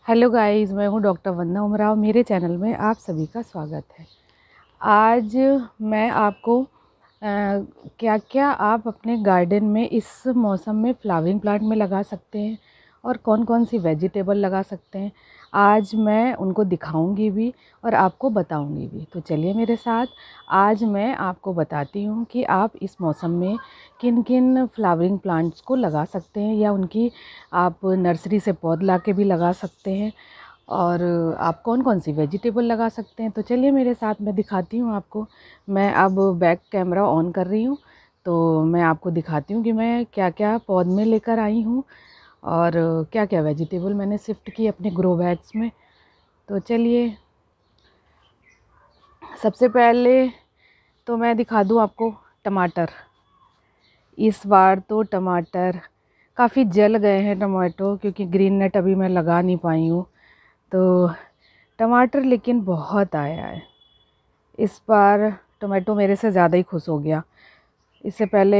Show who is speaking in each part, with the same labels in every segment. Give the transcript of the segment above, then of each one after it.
Speaker 1: Hello guys, मैं हूँ doctor वंदना उमराव। मेरे चैनल में आप सभी का स्वागत है। आज मैं आपको क्या क्या आप अपने गार्डन में इस मौसम में फ्लावरिंग प्लांट में लगा सकते हैं और कौन कौन सी वेजिटेबल लगा सकते हैं, आज मैं उनको दिखाऊंगी भी और आपको बताऊंगी भी। तो चलिए मेरे साथ, आज मैं आपको बताती हूँ कि आप इस मौसम में किन किन फ्लावरिंग प्लांट्स को लगा सकते हैं या उनकी आप नर्सरी से पौध ला के भी लगा सकते हैं और आप कौन कौन सी वेजिटेबल लगा सकते हैं। तो चलिए मेरे साथ, मैं दिखाती हूँ आपको। मैं अब बैक कैमरा ऑन कर रही हूँ तो मैं आपको दिखाती हूँ कि मैं क्या क्या पौध में लेकर आई हूँ और क्या क्या वेजिटेबल मैंने शिफ्ट की अपने ग्रो बैग्स में। तो चलिए, सबसे पहले तो मैं दिखा दूँ आपको टमाटर। इस बार तो टमाटर काफ़ी जल गए हैं टमाटो, क्योंकि ग्रीन नेट अभी मैं लगा नहीं पाई हूँ। तो टमाटर लेकिन बहुत आया है इस बार। टमाटो मेरे से ज़्यादा ही खुश हो गया। इससे पहले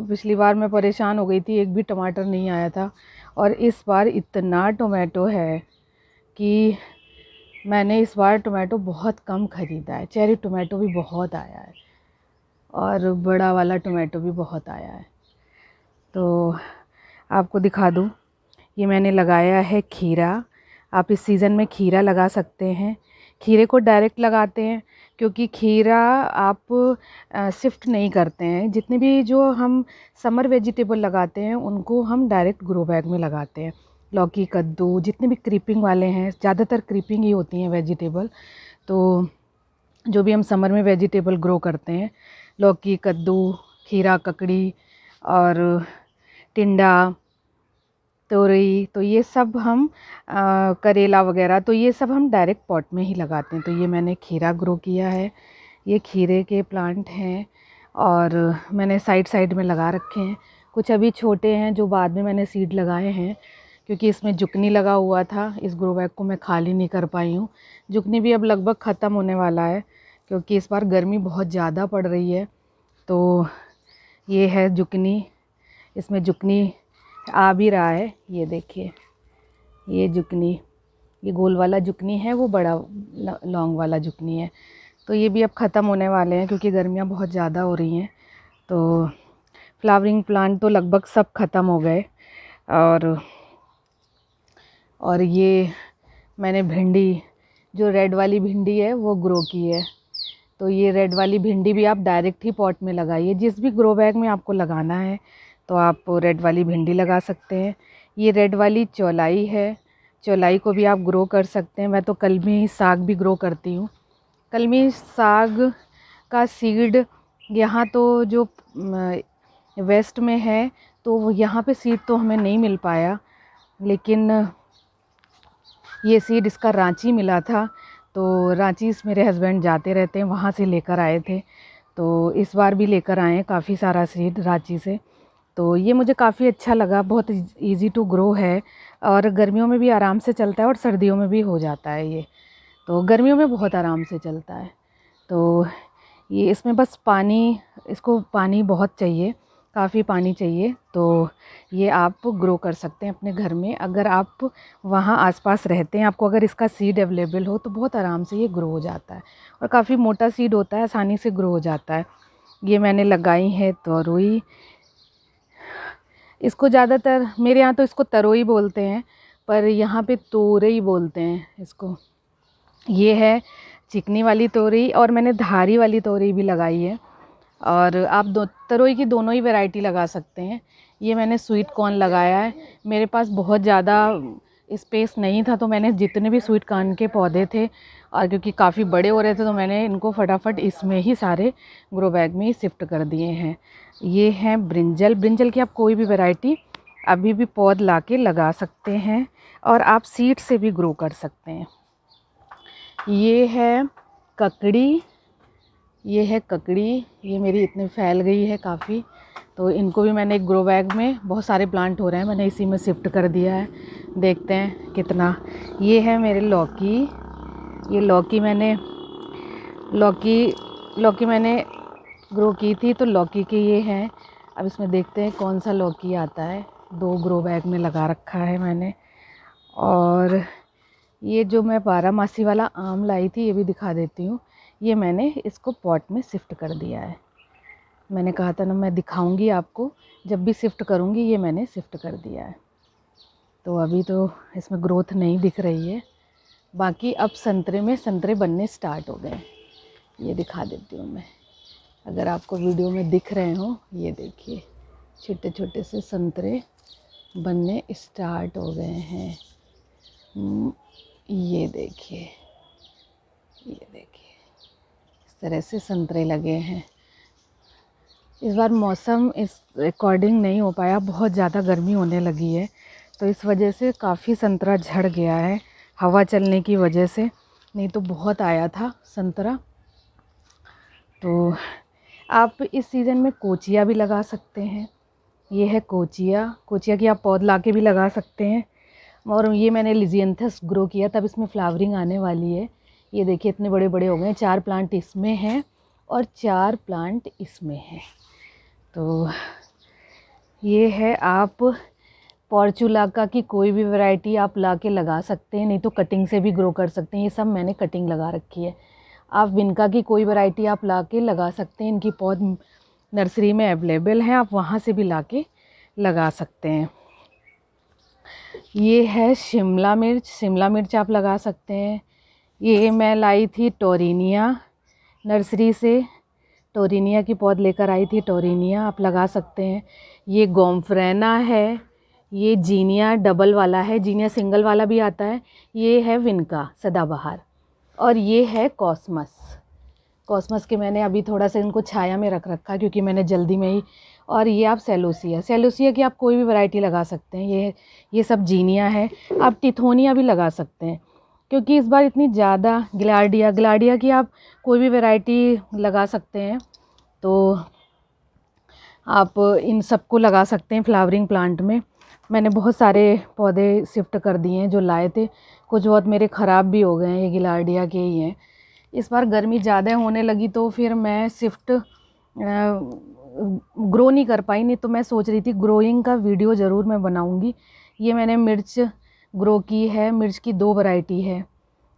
Speaker 1: पिछली बार मैं परेशान हो गई थी, एक भी टमाटर नहीं आया था। और इस बार इतना टोमेटो है कि मैंने इस बार टोमेटो बहुत कम ख़रीदा है। चेरी टोमेटो भी बहुत आया है और बड़ा वाला टोमेटो भी बहुत आया है। तो आपको दिखा दूँ, ये मैंने लगाया है खीरा। आप इस सीज़न में खीरा लगा सकते हैं। खीरे को डायरेक्ट लगाते हैं क्योंकि खीरा आप शिफ्ट नहीं करते हैं। जितने भी जो हम समर वेजिटेबल लगाते हैं उनको हम डायरेक्ट ग्रो बैग में लगाते हैं। लौकी, कद्दू, जितने भी क्रीपिंग वाले हैं, ज़्यादातर क्रीपिंग ही होती हैं वेजिटेबल। तो जो भी हम समर में वेजिटेबल ग्रो करते हैं, लौकी, कद्दू, खीरा, ककड़ी और टिंडा, तोरई, तो ये सब हम करेला वगैरह, तो ये सब हम डायरेक्ट पॉट में ही लगाते हैं। तो ये मैंने खीरा ग्रो किया है। ये खीरे के प्लांट हैं और मैंने साइड साइड में लगा रखे हैं। कुछ अभी छोटे हैं जो बाद में मैंने सीड लगाए हैं, क्योंकि इसमें जुकनी लगा हुआ था। इस ग्रो बैग को मैं खाली नहीं कर पाई हूँ। जुकनी भी अब लगभग ख़त्म होने वाला है क्योंकि इस बार गर्मी बहुत ज़्यादा पड़ रही है। तो ये है जुकनी, इसमें जुकनी आ भी रहा है। ये देखिए, ये जुकनी, ये गोल वाला जुकनी है, वो बड़ा लॉन्ग वाला जुकनी है। तो ये भी अब ख़त्म होने वाले हैं क्योंकि गर्मियाँ बहुत ज़्यादा हो रही हैं। तो फ्लावरिंग प्लांट तो लगभग सब ख़त्म हो गए। और ये मैंने भिंडी, जो रेड वाली भिंडी है वो ग्रो की है। तो ये रेड वाली भिंडी भी आप डायरेक्ट ही पॉट में लगाइए। जिस भी ग्रो बैग में आपको लगाना है तो आप रेड वाली भिंडी लगा सकते हैं। ये रेड वाली चौलाई है, चौलाई को भी आप ग्रो कर सकते हैं। मैं तो कलमी साग भी ग्रो करती हूँ। कलमी साग का सीड यहाँ तो जो वेस्ट में है, तो यहाँ पे सीड तो हमें नहीं मिल पाया, लेकिन ये सीड इसका रांची मिला था। तो रांची मेरे हस्बैंड जाते रहते हैं, वहाँ से लेकर आए थे। तो इस बार भी लेकर आए हैं काफ़ी सारा सीड रांची से। तो ये मुझे काफ़ी अच्छा लगा, बहुत इजी टू ग्रो है और गर्मियों में भी आराम से चलता है और सर्दियों में भी हो जाता है ये। तो गर्मियों में बहुत आराम से चलता है। तो ये इसमें बस पानी, इसको पानी बहुत चाहिए, काफ़ी पानी चाहिए। तो ये आप ग्रो कर सकते हैं अपने घर में। अगर आप वहाँ आसपास रहते हैं, आपको अगर इसका सीड अवेलेबल हो तो बहुत आराम से ये ग्रो हो जाता है और काफ़ी मोटा सीड होता है, आसानी से ग्रो हो जाता है। ये मैंने लगाई है तरोई। इसको ज़्यादातर मेरे यहाँ तो इसको तरोई बोलते हैं, पर यहाँ पे तोरई बोलते हैं इसको। ये है चिकनी वाली तोरई और मैंने धारी वाली तोरई भी लगाई है। और आप तरोई की दोनों ही वैरायटी लगा सकते हैं। ये मैंने स्वीट कॉर्न लगाया है। मेरे पास बहुत ज़्यादा स्पेस नहीं था, तो मैंने जितने भी स्वीट कॉर्न के पौधे थे, और क्योंकि काफ़ी बड़े हो रहे थे, तो मैंने इनको फटाफट इसमें ही सारे ग्रो बैग में ही शिफ्ट कर दिए हैं। ये हैं ब्रिंजल। ब्रिंजल की आप कोई भी वैरायटी अभी भी पौध ला के लगा सकते हैं और आप सीड से भी ग्रो कर सकते हैं। ये है ककड़ी, ये है ककड़ी। ये मेरी इतनी फैल गई है काफ़ी, तो इनको भी मैंने एक ग्रो बैग में, बहुत सारे प्लांट हो रहे हैं, मैंने इसी में शिफ्ट कर दिया है। देखते हैं कितना। ये है मेरे लौकी। ये लौकी मैंने ग्रो की थी, तो लौकी के ये हैं। अब इसमें देखते हैं कौन सा लौकी आता है। 2 ग्रो बैग में लगा रखा है मैंने। और ये जो मैं बारहमासी वाला आम लाई थी, ये भी दिखा देती हूँ। ये मैंने इसको पॉट में शिफ्ट कर दिया है। मैंने कहा था ना मैं दिखाऊंगी आपको, जब भी शिफ्ट करूँगी। ये मैंने शिफ्ट कर दिया है। तो अभी तो इसमें ग्रोथ नहीं दिख रही है। बाकी अब संतरे में संतरे बनने स्टार्ट हो गए। ये दिखा देती हूँ मैं, अगर आपको वीडियो में दिख रहे हो। ये देखिए, छोटे छोटे से संतरे बनने स्टार्ट हो गए हैं। ये देखिए, ये देखिए, इस तरह से संतरे लगे हैं। इस बार मौसम इस अकॉर्डिंग नहीं हो पाया, बहुत ज़्यादा गर्मी होने लगी है, तो इस वजह से काफ़ी संतरा झड़ गया है हवा चलने की वजह से। नहीं तो बहुत आया था संतरा। तो आप इस सीज़न में कोचिया भी लगा सकते हैं। ये है कोचिया। कोचिया की आप पौध ला के भी लगा सकते हैं। और ये मैंने लिजियंथस ग्रो किया, तब इसमें फ्लावरिंग आने वाली है। ये देखिए, इतने बड़े बड़े हो गए। 4 प्लांट इसमें हैं और 4 प्लांट इसमें हैं। तो ये है, आप पोर्चुलाका की कोई भी वैरायटी आप ला के लगा सकते हैं, नहीं तो कटिंग से भी ग्रो कर सकते हैं। ये सब मैंने कटिंग लगा रखी है। आप विनका की कोई वैरायटी आप ला के लगा सकते हैं। इनकी पौध नर्सरी में अवेलेबल है, आप वहाँ से भी ला के लगा सकते हैं। ये है शिमला मिर्च। शिमला मिर्च आप लगा सकते हैं। ये मैं लाई थी टोरिनिया नर्सरी से। टोरिनिया की पौध लेकर आई थी। टोरिनिया आप लगा सकते हैं। ये गोम्फ्रेना है। ये जीनिया डबल वाला है, जीनिया सिंगल वाला भी आता है। ये है विनका सदाबहार। और ये है कॉस्मस। कॉस्मस के मैंने अभी थोड़ा सा इनको छाया में रख रखा है, क्योंकि मैंने जल्दी में ही। और ये आप सेलोसिया, सेलोसिया की आप कोई भी वैरायटी लगा सकते हैं। ये सब जीनिया है। आप टिथोनिया भी लगा सकते हैं, क्योंकि इस बार इतनी ज़्यादा ग्लाडिया की आप कोई भी वैरायटी लगा सकते हैं। तो आप इन सबको लगा सकते हैं फ्लावरिंग प्लांट में। मैंने बहुत सारे पौधे शिफ्ट कर दिए हैं जो लाए थे। कुछ बहुत मेरे ख़राब भी हो गए हैं, ये गिलार्डिया के ही हैं। इस बार गर्मी ज़्यादा होने लगी तो फिर मैं शिफ्ट ग्रो नहीं कर पाई। नहीं तो मैं सोच रही थी ग्रोइंग का वीडियो ज़रूर मैं बनाऊंगी। ये मैंने मिर्च ग्रो की है। मिर्च की 2 वैरायटी है,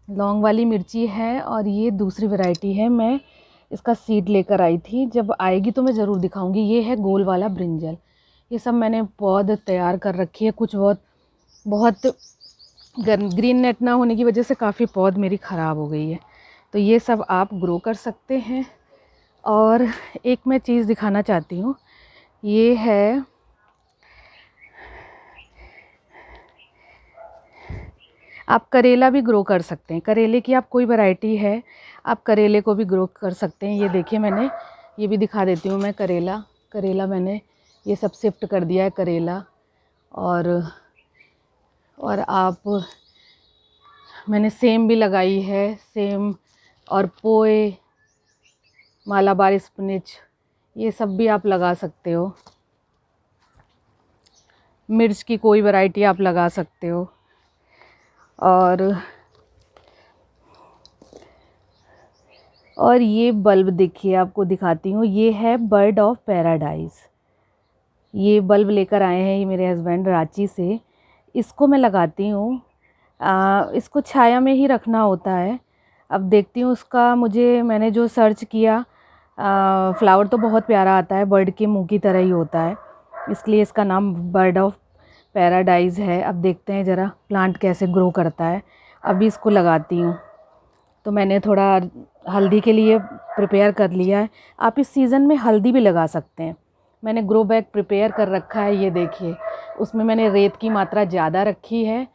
Speaker 1: लौंग वाली मिर्ची है और ये दूसरी वैरायटी है। मैं इसका सीड लेकर आई थी, जब आएगी तो मैं ज़रूर दिखाऊंगी। ये है गोल वाला ब्रिंजल। ये सब मैंने पौध तैयार कर रखी है। कुछ बहुत ग्रीन नेट ना होने की वजह से काफ़ी पौध मेरी ख़राब हो गई है। तो ये सब आप ग्रो कर सकते हैं। और एक मैं चीज़ दिखाना चाहती हूँ, ये है आप करेला भी ग्रो कर सकते हैं। करेले की आप कोई वैरायटी है, आप करेले को भी ग्रो कर सकते हैं। ये देखिए, मैंने ये भी दिखा देती हूँ मैं। करेला मैंने ये सब शिफ्ट कर दिया है करेला। और आप मैंने सेम भी लगाई है, सेम और पोए, मालाबार स्पिनच, ये सब भी आप लगा सकते हो। मिर्च की कोई वैरायटी आप लगा सकते हो। और ये बल्ब देखिए, आपको दिखाती हूँ। ये है बर्ड ऑफ पैराडाइज। ये बल्ब लेकर आए हैं ये मेरे हस्बैंड रांची से। इसको मैं लगाती हूँ। इसको छाया में ही रखना होता है। अब देखती हूँ उसका, मैंने जो सर्च किया, फ्लावर तो बहुत प्यारा आता है, बर्ड के मुंह की तरह ही होता है, इसलिए इसका नाम बर्ड ऑफ पैराडाइज है। अब देखते हैं ज़रा प्लांट कैसे ग्रो करता है। अभी इसको लगाती हूँ। तो मैंने थोड़ा हल्दी के लिए प्रिपेयर कर लिया है। आप इस सीज़न में हल्दी भी लगा सकते हैं। मैंने ग्रो बैग प्रिपेयर कर रखा है, ये देखिए। उसमें मैंने रेत की मात्रा ज़्यादा रखी है,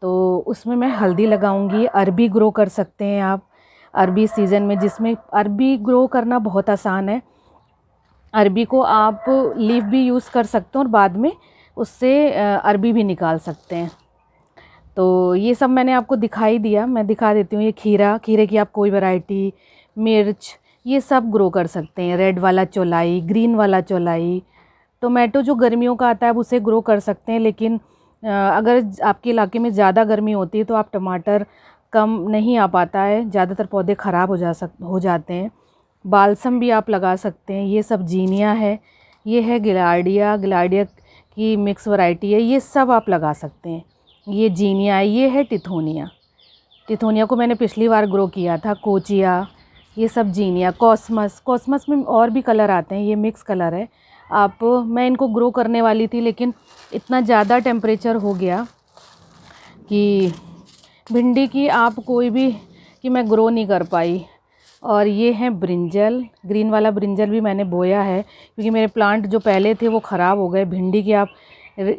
Speaker 1: तो उसमें मैं हल्दी लगाऊंगी। अरबी ग्रो कर सकते हैं आप, अरबी सीज़न में, जिसमें अरबी ग्रो करना बहुत आसान है। अरबी को आप लीफ भी यूज़ कर सकते हैं और बाद में उससे अरबी भी निकाल सकते हैं। तो ये सब मैंने आपको दिखाई दिया, मैं दिखा देती हूँ। ये खीरे की आप कोई वैरायटी, मिर्च, ये सब ग्रो कर सकते हैं। रेड वाला चौलाई, ग्रीन वाला चौलाई, टोमेटो जो गर्मियों का आता है आप उसे ग्रो कर सकते हैं। लेकिन अगर आपके इलाके में ज़्यादा गर्मी होती है तो आप टमाटर कम नहीं आ पाता है, ज़्यादातर पौधे ख़राब हो जाते हैं। बालसम भी आप लगा सकते हैं। ये सब जीनिया है। ये है गिलार्डिया की मिक्स वैरायटी है। ये सब आप लगा सकते हैं। ये जीनिया है। ये है टिथोनिया। टिथोनिया को मैंने पिछली बार ग्रो किया था, कोचिया, ये सब जीनिया, कॉस्मस में और भी कलर आते हैं, ये मिक्स कलर है। मैं इनको ग्रो करने वाली थी, लेकिन इतना ज़्यादा टेम्परेचर हो गया कि भिंडी की कोई भी कि मैं ग्रो नहीं कर पाई। और ये है ब्रिंजल, ग्रीन वाला ब्रिंजल भी मैंने बोया है, क्योंकि मेरे प्लांट जो पहले थे वो ख़राब हो गए। भिंडी की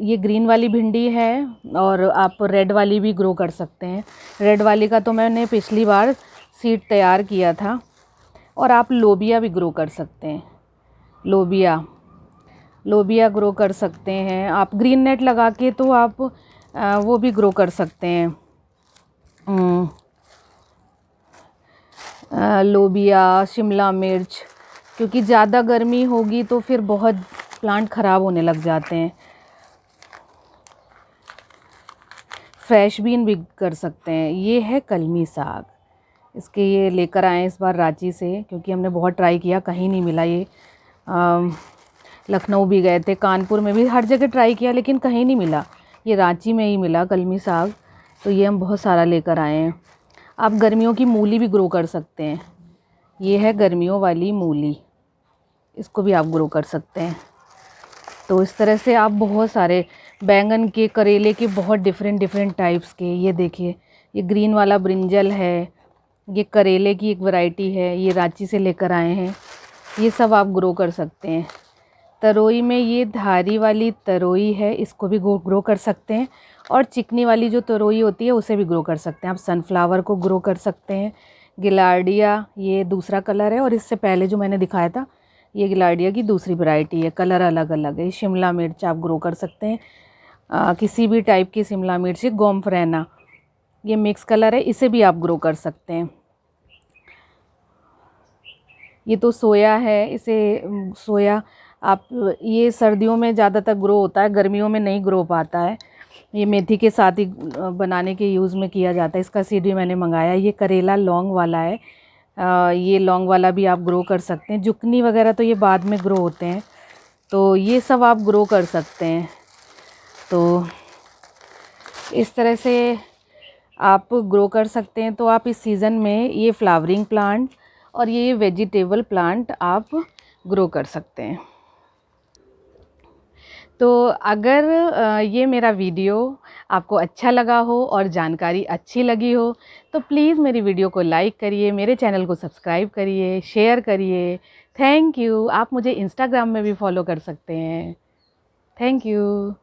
Speaker 1: ये ग्रीन वाली भिंडी है, और आप रेड वाली भी ग्रो कर सकते हैं। रेड वाली का तो मैंने पिछली बार सीड तैयार किया था। और आप लोबिया भी ग्रो कर सकते हैं, लोबिया ग्रो कर सकते हैं आप ग्रीन नेट लगा के, तो आप वो भी ग्रो कर सकते हैं। लोबिया, शिमला मिर्च, क्योंकि ज़्यादा गर्मी होगी तो फिर बहुत प्लांट ख़राब होने लग जाते हैं। फ्रेश बीन भी कर सकते हैं। ये है कलमी साग, इसके ये लेकर आए इस बार रांची से, क्योंकि हमने बहुत ट्राई किया, कहीं नहीं मिला ये। लखनऊ भी गए थे, कानपुर में भी, हर जगह ट्राई किया, लेकिन कहीं नहीं मिला। ये रांची में ही मिला कलमी साग, तो ये हम बहुत सारा लेकर आए हैं। आप गर्मियों की मूली भी ग्रो कर सकते हैं। ये है गर्मियों वाली मूली, इसको भी आप ग्रो कर सकते हैं। तो इस तरह से आप बहुत सारे बैंगन के, करेले के, बहुत डिफरेंट टाइप्स के, ये देखिए, ये ग्रीन वाला ब्रिंजल है, ये करेले की एक वैरायटी है, ये रांची से लेकर आए हैं। ये सब आप ग्रो कर सकते हैं। तरोई में ये धारी वाली तरोई है, इसको भी ग्रो कर सकते हैं। और चिकनी वाली जो तरोई होती है उसे भी ग्रो कर सकते हैं। आप सनफ्लावर को ग्रो कर सकते हैं। गिलार्डिया, ये दूसरा कलर है, और इससे पहले जो मैंने दिखाया था ये गिलार्डिया की दूसरी वैरायटी है, कलर अलग अलग है। शिमला मिर्च आप ग्रो कर सकते हैं, किसी भी टाइप की शिमला मिर्च। गोमफ्रेना, ये मिक्स कलर है, इसे भी आप ग्रो कर सकते हैं। ये तो सोया है, इसे सोया आप, ये सर्दियों में ज़्यादातर ग्रो होता है, गर्मियों में नहीं ग्रो पाता है। ये मेथी के साथ ही बनाने के यूज़ में किया जाता है। इसका सीड भी मैंने मंगाया। ये करेला लौंग वाला है, ये लौंग वाला भी आप ग्रो कर सकते हैं। जुकनी वगैरह तो ये बाद में ग्रो होते हैं, तो ये सब आप ग्रो कर सकते हैं। तो इस तरह से आप ग्रो कर सकते हैं। तो आप इस सीज़न में ये फ्लावरिंग प्लांट और ये वेजिटेबल प्लांट आप ग्रो कर सकते हैं। तो अगर ये मेरा वीडियो आपको अच्छा लगा हो और जानकारी अच्छी लगी हो, तो प्लीज़ मेरी वीडियो को लाइक करिए, मेरे चैनल को सब्सक्राइब करिए, शेयर करिए। Thank you. आप मुझे इंस्टाग्राम में भी फॉलो कर सकते हैं। Thank you.